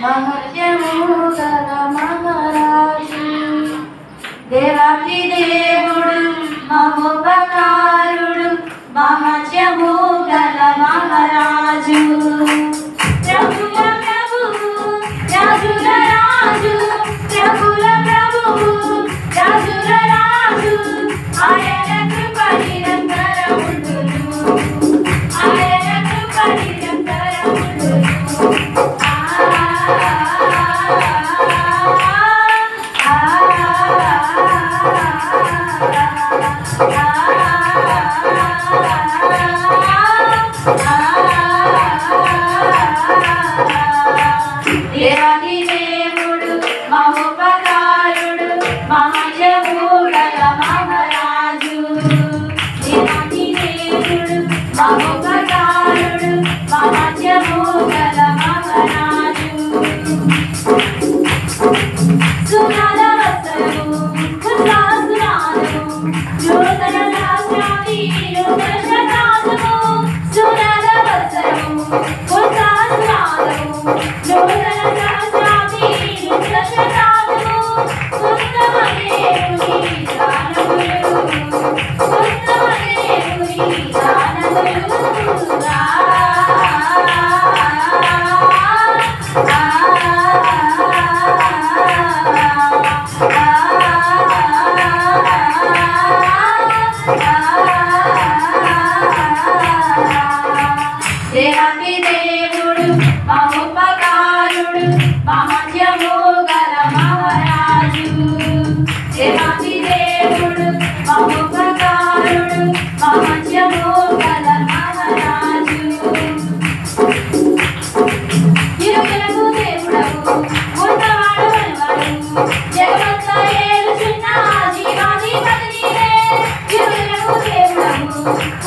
మహత్యము గల మహారాజు దేవాతి దేవుడు మహోపకారుడు మహత్యము గల మహారాజు ప్రభుల ప్రభువు రాజుల రాజు ప్రభుల ప్రభువు రాజుల రాజు ఆయన కృప నిరంతరముండును ఆయన కృప నిరంతరముండును దేవాది దేవుడు మహోపకారుడు మహత్యము గల మహారాజు దేవాది దేవుడు మహోపకారుడు మహత్యము గల మహారాజు సునాద వస్త్రము ఉల్లాసనాదము నూతన శాస్త్రాది నూతన శతాబ్దము సునాద వస్త్రము ఉల్లాసనాదము నూతన శాస్త్రాది నూతన శతాబ్దము సుందరమనే ముని గానములు సుందరమనే ముని గానములు దేవాతి దేవుడు మహోపకారుడు మహత్యము గల మహారాజు దేవాతి దేవుడు మహోపకారుడు మహత్యము గల మహారాజు ఇరుకులకు దేవుడవు ఉన్నవాడు మనవాడు జగమంతా ఏలుచున్న జీవాధిపతి నీవే ఇరుకులకు దేవుడవు